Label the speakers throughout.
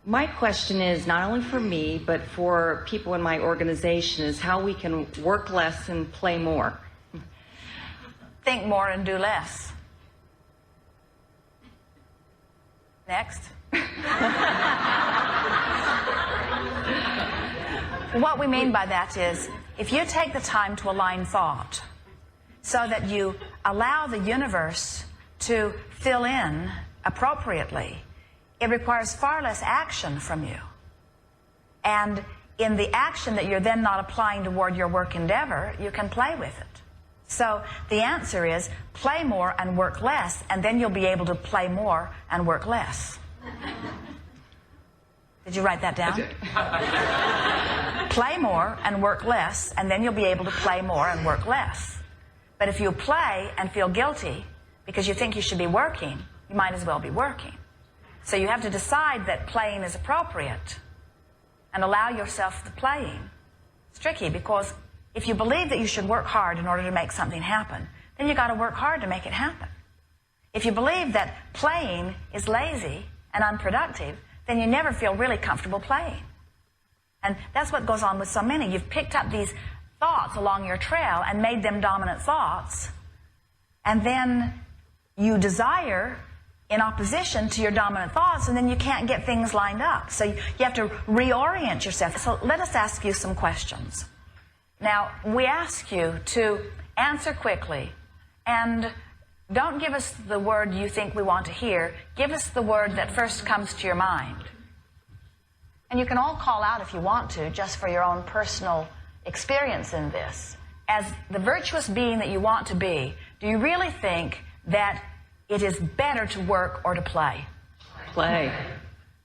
Speaker 1: My question is, not only for me, but for people in my organization, is how we can work less and play more.
Speaker 2: Think more and do less. Next. What we mean by that is, if you take the time to align thought so that you allow the universe to fill in appropriately, it requires far less action from you. And in the action that you're then not applying toward your work endeavor, you can play with it. So the answer is play more and work less, and then you'll be able to play more and work less. Did you write that down?
Speaker 1: I did.
Speaker 2: Play more and work less, and then you'll be able to play more and work less. But if you play and feel guilty because you think you should be working, you might as well be working. So you have to decide that playing is appropriate and allow yourself the playing. It's tricky because if you believe that you should work hard in order to make something happen, then you got to work hard to make it happen. If you believe that playing is lazy and unproductive, then you never feel really comfortable playing. And that's what goes on with so many. You've picked up these thoughts along your trail and made them dominant thoughts, and then you desire in opposition to your dominant thoughts, and then you can't get things lined up. So you have to reorient yourself. So let us ask you some questions. Now, we ask you to answer quickly, and don't give us the word you think we want to hear. Give us the word that first comes to your mind. And you can all call out if you want to, just for your own personal experience in this. As the virtuous being that you want to be, do you really think that it is better to work or to play?
Speaker 1: Play.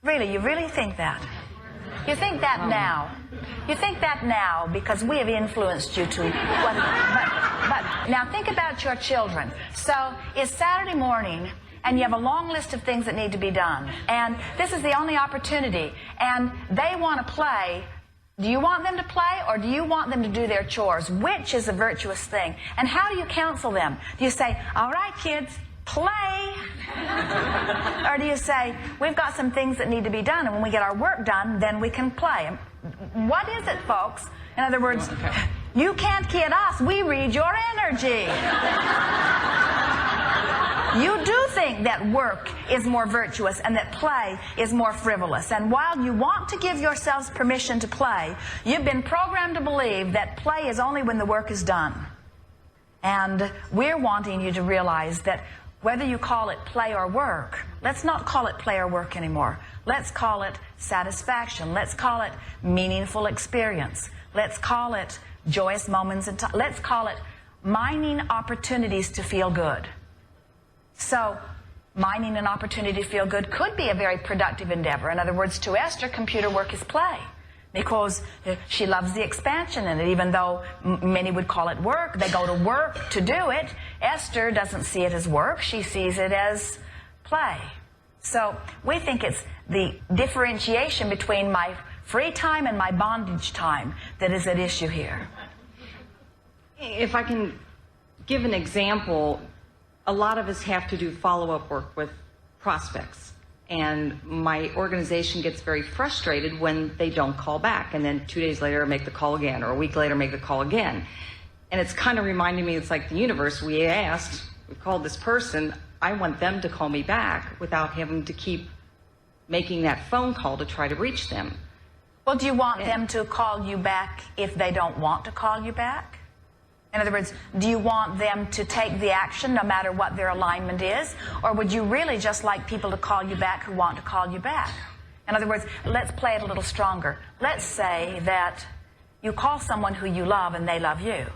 Speaker 2: Really, you really think that? You think that now. You think that now because we have influenced you to... But now think about your children. So it's Saturday morning, and you have a long list of things that need to be done. And this is the only opportunity. And they want to play. Do you want them to play, or do you want them to do their chores? Which is a virtuous thing? And how do you counsel them? Do you say, all right, kids, play? Or do you say, we've got some things that need to be done, and when we get our work done, then we can play? What is it, folks? In other words, you can't kid us. We read your energy. You do think that work is more virtuous and that play is more frivolous. And while you want to give yourselves permission to play, you've been programmed to believe that play is only when the work is done. And we're wanting you to realize that whether you call it play or work, let's not call it play or work anymore. Let's call it satisfaction. Let's call it meaningful experience. Let's call it joyous moments in time. Let's call it mining opportunities to feel good. So, mining an opportunity to feel good could be a very productive endeavor. In other words, to Esther, computer work is play, because she loves the expansion in it. Even though many would call it work, they go to work to do it. Esther doesn't see it as work. She sees it as play. So, we think it's the differentiation between my free time and my bondage time that is at issue here.
Speaker 1: If I can give an example, a lot of us have to do follow-up work with prospects, and my organization gets very frustrated when they don't call back, and then 2 days later make the call again, or a week later make the call again. And it's kind of reminding me, it's like the universe. We called this person, I want them to call me back without having to keep making that phone call to try to reach them.
Speaker 2: Well, do you want them to call you back if they don't want to call you back? In other words, do you want them to take the action no matter what their alignment is? Or would you really just like people to call you back who want to call you back? In other words, let's play it a little stronger. Let's say that you call someone who you love and they love you.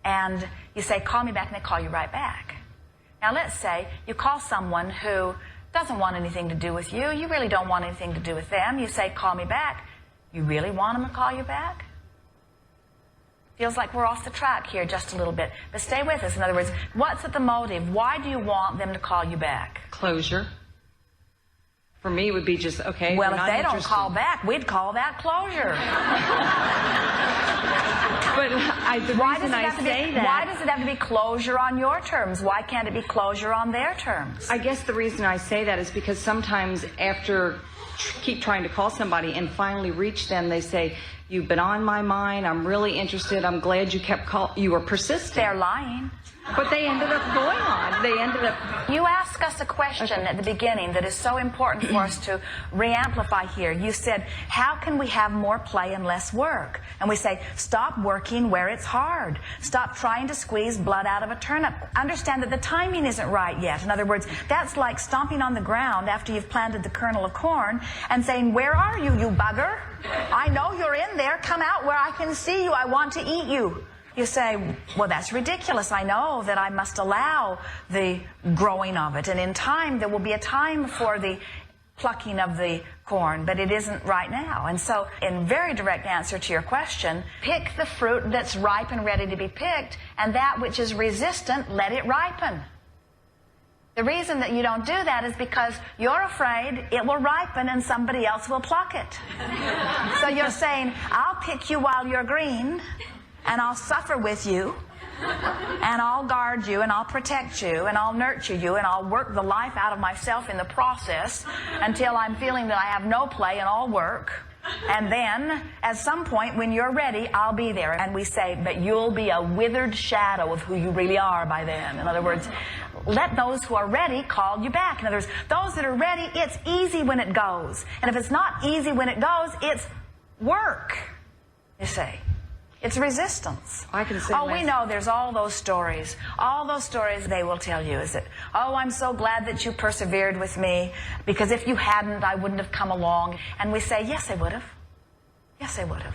Speaker 2: And you say, call me back, and they call you right back. Now let's say you call someone who doesn't want anything to do with you. You really don't want anything to do with them. You say, call me back. You really want them to call you back? Feels like we're off the track here just a little bit. But stay with us. In other words, what's at the motive? Why do you want them to call you back?
Speaker 1: Closure. For me, it would be just, okay,
Speaker 2: Well,
Speaker 1: we're
Speaker 2: if
Speaker 1: not
Speaker 2: they don't
Speaker 1: interested.
Speaker 2: call back, we'd call that closure.
Speaker 1: But the reason I say that...
Speaker 2: Why does it have to be closure on your terms? Why can't it be closure on their terms?
Speaker 1: I guess the reason I say that is because sometimes after keep trying to call somebody and finally reach them, they say, you've been on my mind, I'm really interested, I'm glad you kept you were persistent.
Speaker 2: They're lying.
Speaker 1: But they ended up going on. They ended up...
Speaker 2: You asked us a question at the beginning that is so important for us to re-amplify here. You said, how can we have more play and less work? And we say, stop working where it's hard. Stop trying to squeeze blood out of a turnip. Understand that the timing isn't right yet. In other words, that's like stomping on the ground after you've planted the kernel of corn and saying, where are you, you bugger? I know you're in there. Come out where I can see you. I want to eat you. You say, well, that's ridiculous. I know that I must allow the growing of it. And in time, there will be a time for the plucking of the corn, but it isn't right now. And so, in very direct answer to your question, pick the fruit that's ripe and ready to be picked, and that which is resistant, let it ripen. The reason that you don't do that is because you're afraid it will ripen and somebody else will pluck it. So you're saying, I'll pick you while you're green, and I'll suffer with you, and I'll guard you, and I'll protect you, and I'll nurture you, and I'll work the life out of myself in the process until I'm feeling that I have no play and all work. And then, at some point, when you're ready, I'll be there. And we say, but you'll be a withered shadow of who you really are by then. In other words, let those who are ready call you back. In other words, those that are ready, it's easy when it goes. And if it's not easy when it goes, it's work, you see. It's resistance.
Speaker 1: I can say
Speaker 2: we know there's all those stories. All those stories they will tell you is that, oh, I'm so glad that you persevered with me, because if you hadn't, I wouldn't have come along. And we say, yes, they would have. Yes, they would have.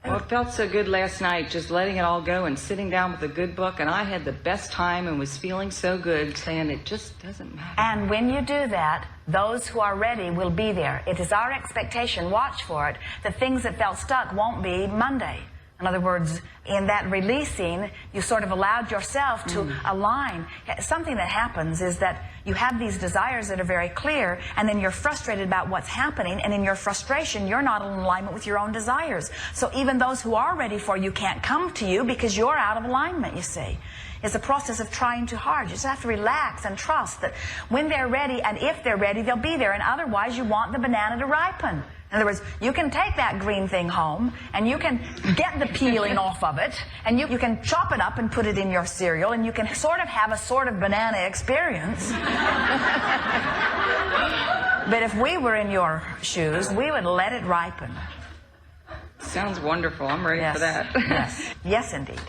Speaker 1: Well, it felt so good last night, just letting it all go and sitting down with a good book, and I had the best time and was feeling so good, saying it just doesn't matter.
Speaker 2: And when you do that, those who are ready will be there. It is our expectation, watch for it, that things that felt stuck won't be Monday. In other words, in that releasing, you sort of allowed yourself to align. Something that happens is that you have these desires that are very clear, and then you're frustrated about what's happening, and in your frustration, you're not in alignment with your own desires. So even those who are ready for you can't come to you because you're out of alignment, you see. It's a process of trying too hard. You just have to relax and trust that when they're ready, and if they're ready, they'll be there. And otherwise, you want the banana to ripen. In other words, you can take that green thing home, and you can get the peeling off of it, and you can chop it up and put it in your cereal, and you can sort of have a sort of banana experience. But if we were in your shoes, we would let it ripen.
Speaker 1: Sounds wonderful. I'm ready for that.
Speaker 2: Yes. Yes, indeed.